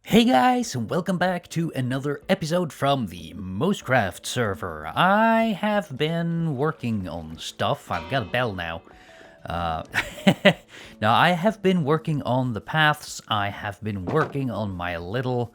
Hey guys, and welcome back to another episode from the Mosecraft server. I have been working on stuff. I've got a bell now. Uh, now, I have been working on the paths. I have been working on my little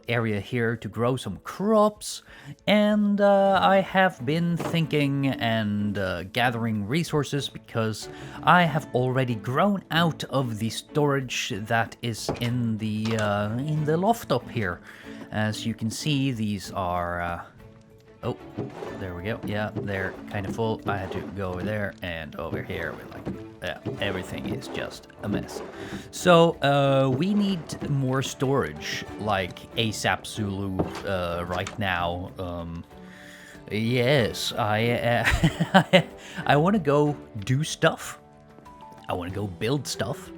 area here to grow some crops, and I have been thinking and gathering resources because I have already grown out of the storage that is in the loft up here. As you can see, these are oh, there we go. Yeah, they're kind of full. I had to go over there and over here. Yeah, everything is just a mess. So we need more storage, like ASAP Zulu, right now. Yes, I want to go do stuff. I want to go build stuff,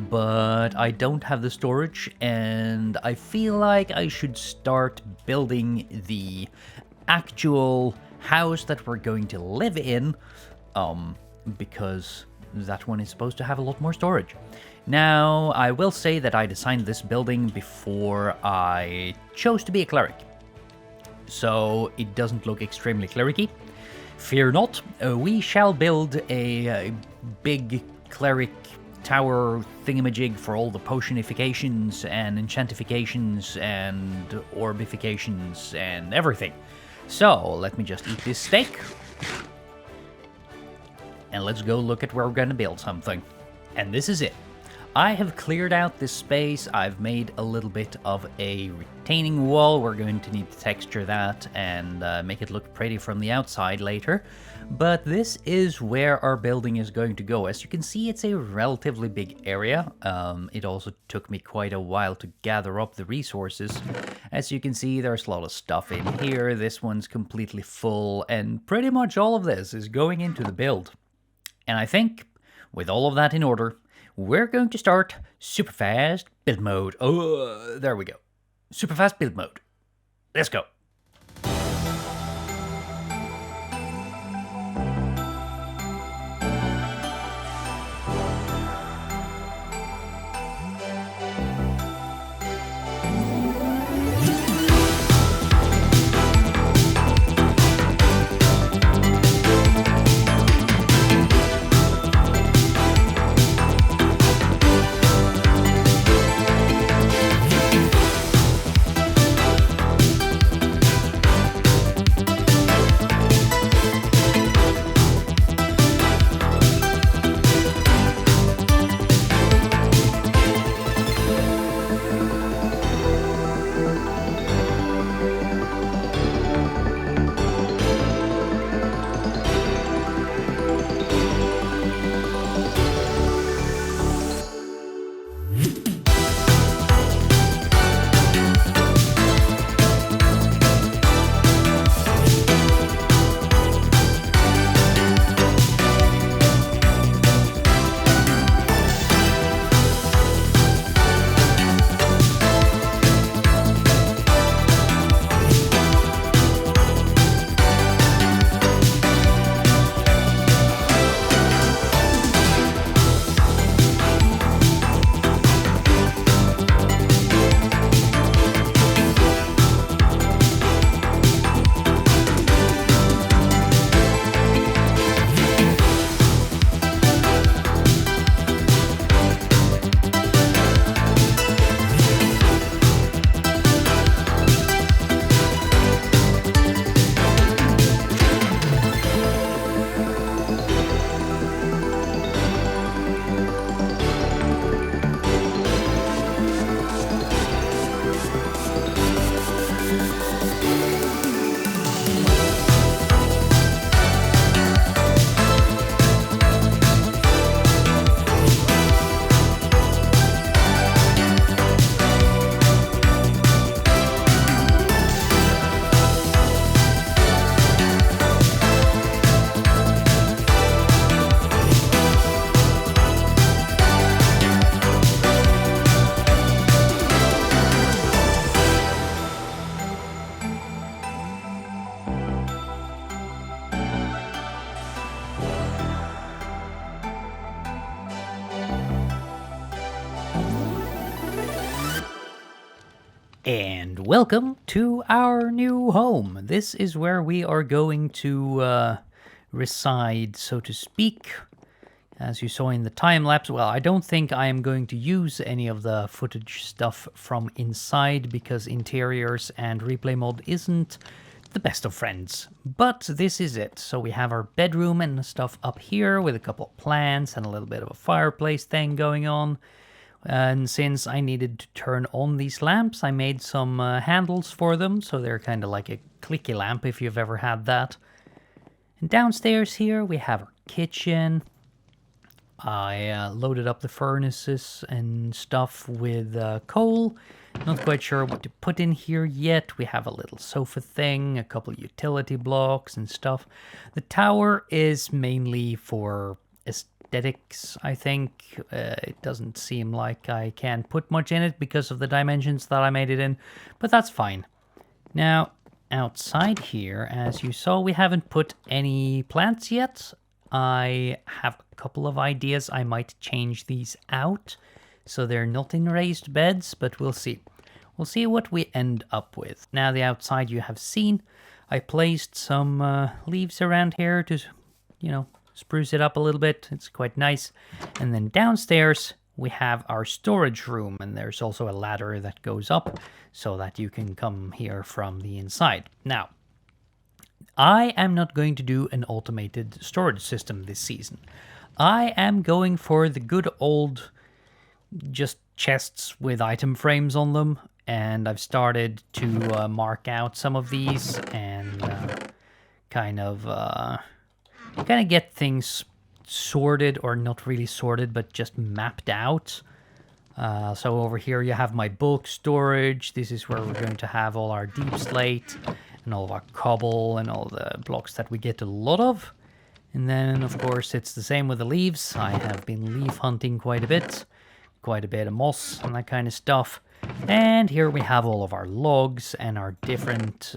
but I don't have the storage, and I feel like I should start building the actual house that we're going to live in, because that one is supposed to have a lot more storage. Now, I will say that I designed this building before I chose to be a cleric, so it doesn't look extremely clericy. Fear not, we shall build a big cleric tower thingamajig for all the potionifications and enchantifications and orbifications and everything. So, let me just eat this steak. And let's go look at where we're gonna build something. And this is it. I have cleared out this space. I've made a little bit of a retaining wall. We're going to need to texture that and make it look pretty from the outside later. But this is where our building is going to go. As you can see, it's a relatively big area. It also took me quite a while to gather up the resources. As you can see, there's a lot of stuff in here. This one's completely full, and pretty much all of this is going into the build. And I think, with all of that in order, we're going to start super fast build mode. Oh, there we go. Super fast build mode. Let's go. And welcome to our new home. This is where we are going to reside, so to speak. As you saw in the time-lapse, well, I don't think I am going to use any of the footage stuff from inside because interiors and replay mode isn't the best of friends. But this is it. So we have our bedroom and stuff up here with a couple of plants and a little bit of a fireplace thing going on. And since I needed to turn on these lamps, I made some handles for them, so they're kind of like a clicky lamp if you've ever had that. And downstairs here we have our kitchen. I loaded up the furnaces and stuff with coal. Not quite sure what to put in here yet. We have a little sofa thing, a couple utility blocks and stuff. The tower is mainly for aesthetics, I think. It doesn't seem like I can put much in it because of the dimensions that I made it in, but that's fine. Now, outside here, as you saw, we haven't put any plants yet. I have a couple of ideas. I might change these out so they're not in raised beds, but we'll see. We'll see what we end up with. Now, the outside you have seen. I placed some leaves around here to, spruce it up a little bit. It's quite nice. And then downstairs we have our storage room, and there's also a ladder that goes up so that you can come here from the inside. Now, I am not going to do an automated storage system this season. I am going for the good old just chests with item frames on them, and I've started to mark out some of these and kind of get things sorted, or not really sorted, but just mapped out. So over here you have my bulk storage. This is where we're going to have all our deep slate and all of our cobble and all the blocks that we get a lot of. And then, of course, it's the same with the leaves. I have been leaf hunting quite a bit of moss and that kind of stuff. And here we have all of our logs and our different,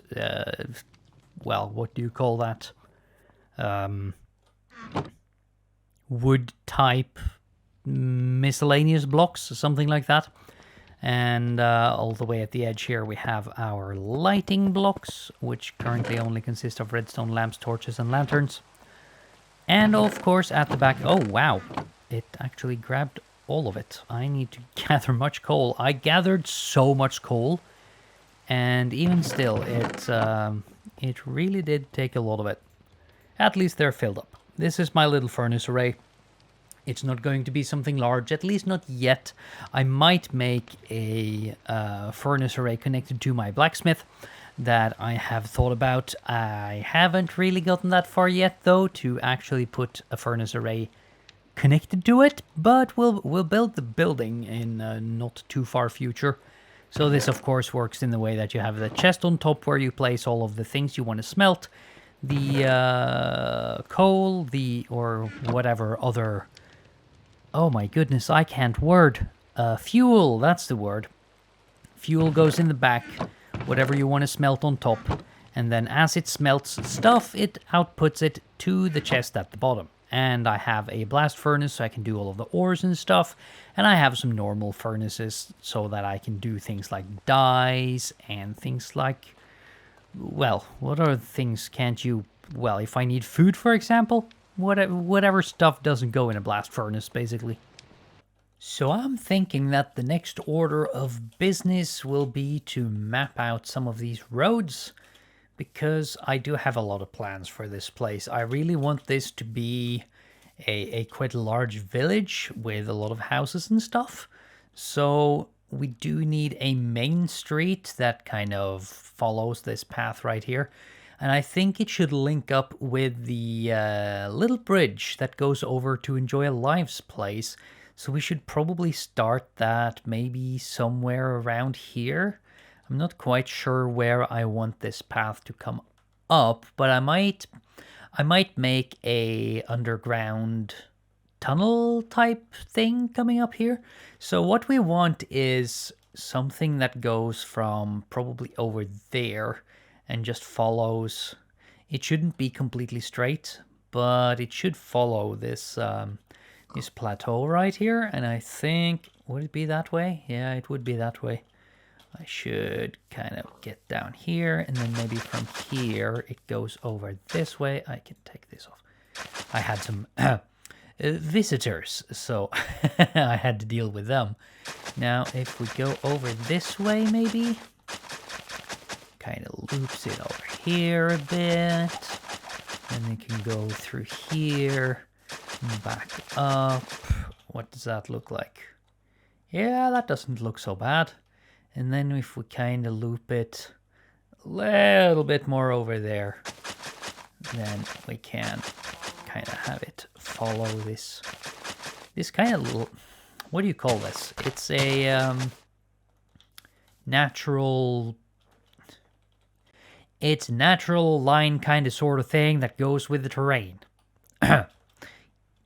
what do you call that? Wood type miscellaneous blocks, something like that. And all the way at the edge here we have our lighting blocks, which currently only consist of redstone lamps, torches, and lanterns. And of course at the back, oh wow, it actually grabbed all of it. I need to gather much coal. I gathered so much coal, and even still, it really did take a lot of it. At least they're filled up. This is my little furnace array. It's not going to be something large, at least not yet. I might make a furnace array connected to my blacksmith that I have thought about. I haven't really gotten that far yet, though, to actually put a furnace array connected to it, but we'll build the building in not too far future. So this, of course, works in the way that you have the chest on top where you place all of the things you want to smelt, the coal, or whatever other... Oh my goodness, I can't word. Fuel, that's the word. Fuel goes in the back, whatever you want to smelt on top, and then as it smelts stuff, it outputs it to the chest at the bottom. And I have a blast furnace so I can do all of the ores and stuff, and I have some normal furnaces so that I can do things like dyes and things like... Well, what other things can't you... Well, if I need food, for example... Whatever stuff doesn't go in a blast furnace, basically. So I'm thinking that the next order of business will be to map out some of these roads, because I do have a lot of plans for this place. I really want this to be a quite large village with a lot of houses and stuff. So we do need a main street that kind of follows this path right here. And I think it should link up with the little bridge that goes over to Enjoy Life's place. So we should probably start that maybe somewhere around here. I'm not quite sure where I want this path to come up, but I might make a underground tunnel type thing coming up here. So what we want is something that goes from probably over there and just follows. It shouldn't be completely straight, but it should follow this this plateau right here. And I think, would it be that way? Yeah, it would be that way. I should kind of get down here, and then maybe from here it goes over this way. I can take this off. I had some visitors, so I had to deal with them. Now, if we go over this way, maybe kind of loops it over here a bit, and we can go through here, back up. What does that look like? Yeah, that doesn't look so bad. And then if we kind of loop it a little bit more over there, then we can kind of have it follow this kind of little, what do you call this? It's a natural line kind of sort of thing that goes with the terrain.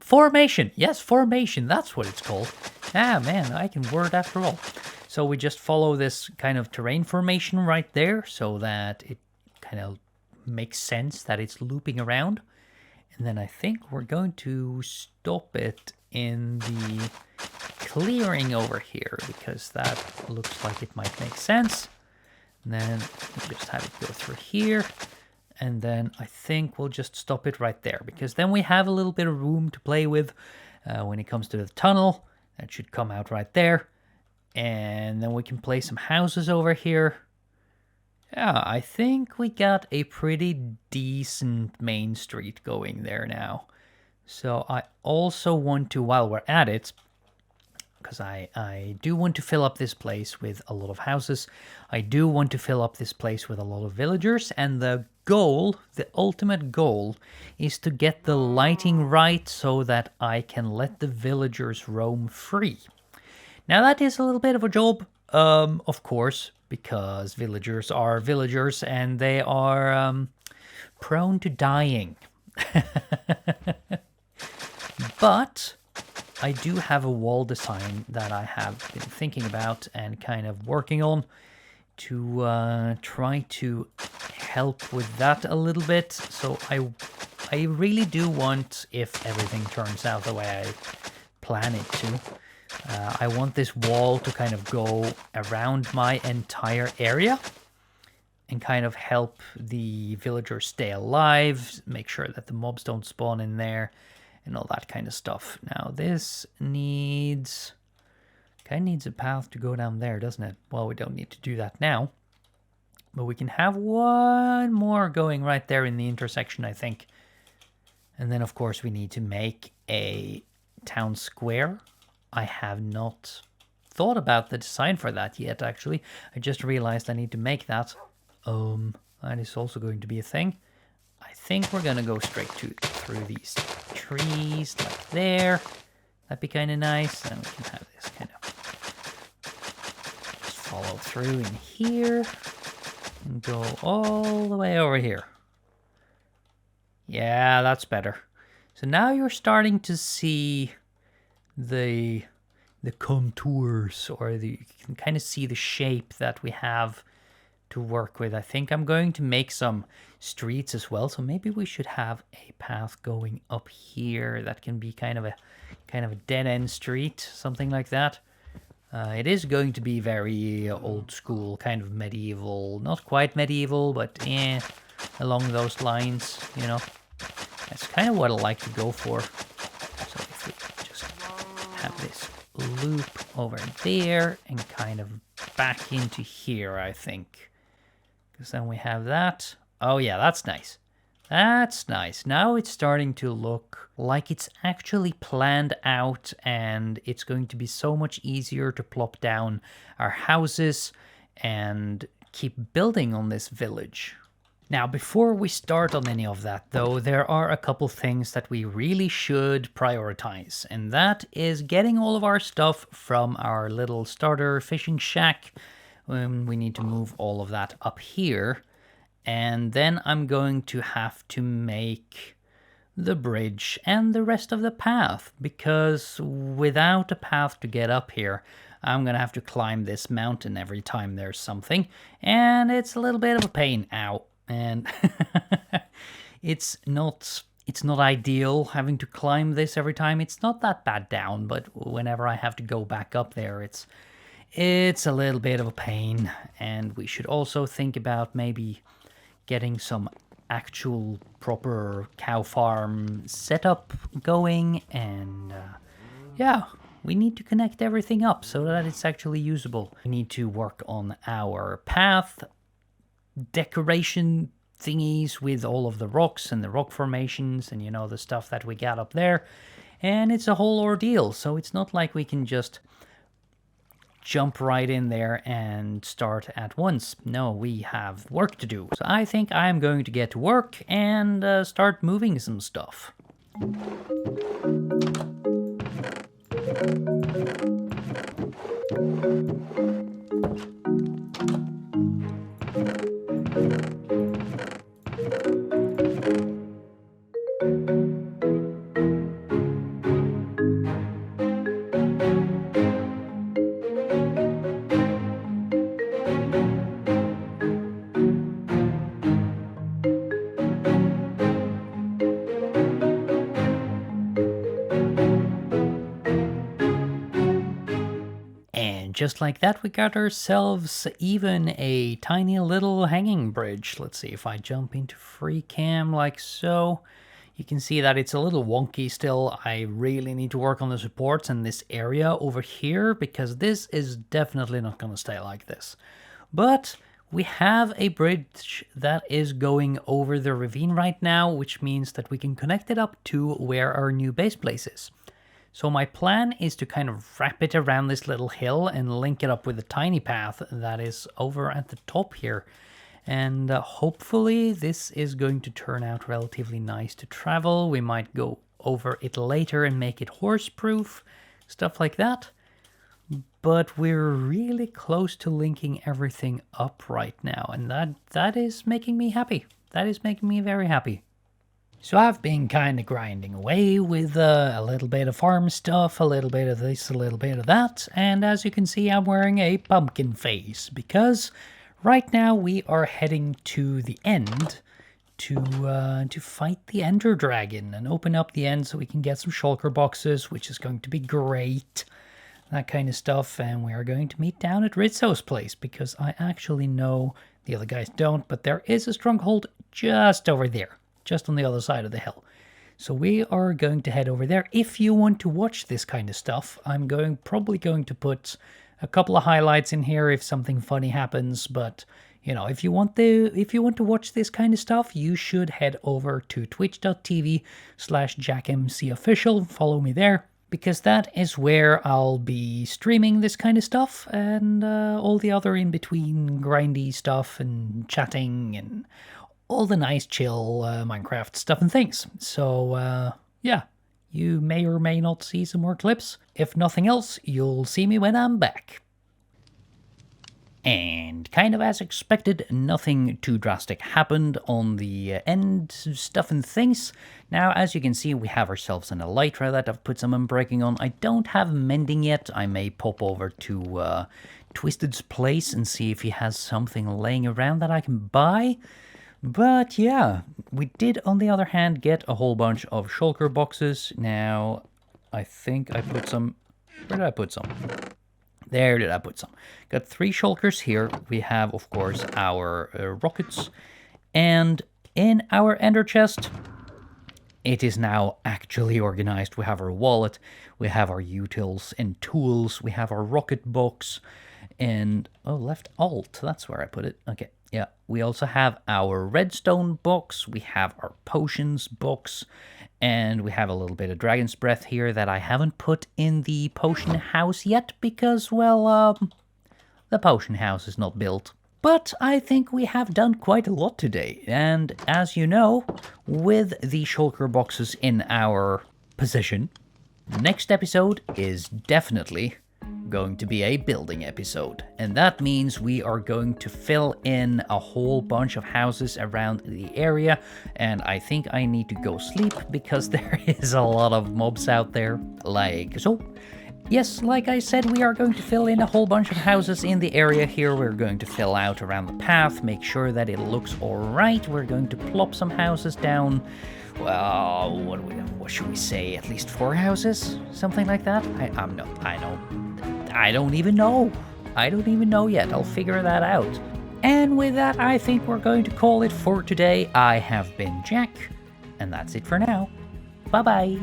Formation. Yes, formation. That's what it's called. Ah, man, I can word after all. So we just follow this kind of terrain formation right there so that it kind of makes sense that it's looping around. And then I think we're going to stop it in the clearing over here because that looks like it might make sense. And then we'll just have it go through here. And then I think we'll just stop it right there because then we have a little bit of room to play with when it comes to the tunnel. That should come out right there. And then we can place some houses over here. Yeah, I think we got a pretty decent main street going there now. So I also want to, while we're at it, because I do want to fill up this place with a lot of houses. I do want to fill up this place with a lot of villagers. And the goal, the ultimate goal, is to get the lighting right so that I can let the villagers roam free. Now that is a little bit of a job, of course, because villagers are villagers and they are prone to dying. But I do have a wall design that I have been thinking about and kind of working on to try to help with that a little bit. So I really do want, if everything turns out the way I plan it to, I want this wall to kind of go around my entire area and kind of help the villagers stay alive, make sure that the mobs don't spawn in there, and all that kind of stuff. Now this needs a path to go down there, doesn't it? Well, we don't need to do that now, but we can have one more going right there in the intersection, I think. And then of course we need to make a town square. I have not thought about the design for that yet, actually. I just realized I need to make that. That is also going to be a thing. I think we're gonna go straight through these trees, like there. That'd be kind of nice. And we can have this kind of just follow through in here and go all the way over here. Yeah, that's better. So now you're starting to see the contours, or you can kind of see the shape that we have to work with. I think I'm going to make some streets as well, so maybe we should have a path going up here that can be kind of a dead-end street, something like that. It is going to be very old school, kind of medieval, not quite medieval, but along those lines, you know. That's kind of what I like to go for. So if we just have this loop over there and kind of back into here, I think. Because then we have that. Oh yeah, that's nice. That's nice. Now it's starting to look like it's actually planned out, and it's going to be so much easier to plop down our houses and keep building on this village. Now, before we start on any of that, though, there are a couple things that we really should prioritize, and that is getting all of our stuff from our little starter fishing shack. We need to move all of that up here, and then I'm going to have to make the bridge and the rest of the path, because without a path to get up here, I'm gonna have to climb this mountain every time there's something, and it's a little bit of a pain. Ow. And it's not ideal having to climb this every time. It's not that bad down, but whenever I have to go back up there, it's it's a little bit of a pain, and we should also think about maybe getting some actual proper cow farm setup going, and yeah, we need to connect everything up so that it's actually usable. We need to work on our path decoration thingies with all of the rocks and the rock formations and, you know, the stuff that we got up there. And it's a whole ordeal, so it's not like we can just jump right in there and start at once. No, we have work to do. So I think I'm going to get to work and start moving some stuff. Just like that, we got ourselves even a tiny little hanging bridge. Let's see if I jump into free cam like so. You can see that it's a little wonky still. I really need to work on the supports in this area over here, because this is definitely not going to stay like this. But we have a bridge that is going over the ravine right now, which means that we can connect it up to where our new base place is. So my plan is to kind of wrap it around this little hill and link it up with a tiny path that is over at the top here. And hopefully this is going to turn out relatively nice to travel. We might go over it later and make it horse-proof, stuff like that. But we're really close to linking everything up right now, and that is making me happy. That is making me very happy. So I've been kind of grinding away with a little bit of farm stuff, a little bit of this, a little bit of that, and as you can see, I'm wearing a pumpkin face, because right now we are heading to the end to fight the Ender Dragon and open up the end so we can get some shulker boxes, which is going to be great, that kind of stuff. And we are going to meet down at Rizzo's place, because I actually know the other guys don't, but there is a stronghold just over there, just on the other side of the hill. So we are going to head over there. If you want to watch this kind of stuff, I'm probably going to put a couple of highlights in here if something funny happens. But you know, if you want to watch this kind of stuff, you should head over to twitch.tv/JackMC official. Follow me there, because that is where I'll be streaming this kind of stuff and all the other in between grindy stuff and chatting and all the nice chill Minecraft stuff and things. So yeah, you may or may not see some more clips. If nothing else, you'll see me when I'm back. And kind of as expected, nothing too drastic happened on the end stuff and things. Now, as you can see, we have ourselves an elytra that I've put some unbreaking on. I don't have mending yet. I may pop over to Twisted's place and see if he has something laying around that I can buy. But yeah, we did, on the other hand, get a whole bunch of shulker boxes. Now, I think I put some... Where did I put some? There did I put some. Got 3 shulkers here. We have, of course, our rockets. And in our ender chest, it is now actually organized. We have our wallet, we have our utils and tools, we have our rocket box, and... Oh, left alt, that's where I put it. Okay. Yeah, we also have our redstone box, we have our potions box, and we have a little bit of dragon's breath here that I haven't put in the potion house yet because, well, the potion house is not built. But I think we have done quite a lot today, and as you know, with the shulker boxes in our possession, next episode is definitely going to be a building episode, and that means we are going to fill in a whole bunch of houses around the area, and I think I need to go sleep because there is a lot of mobs out there, like so. Yes, like I said, we are going to fill in a whole bunch of houses in the area here. We're going to fill out around the path, make sure that it looks alright. We're going to plop some houses down. Well, what should we say? At least 4 houses? Something like that? I don't even know. I don't even know yet. I'll figure that out. And with that, I think we're going to call it for today. I have been Jack, and that's it for now. Bye-bye.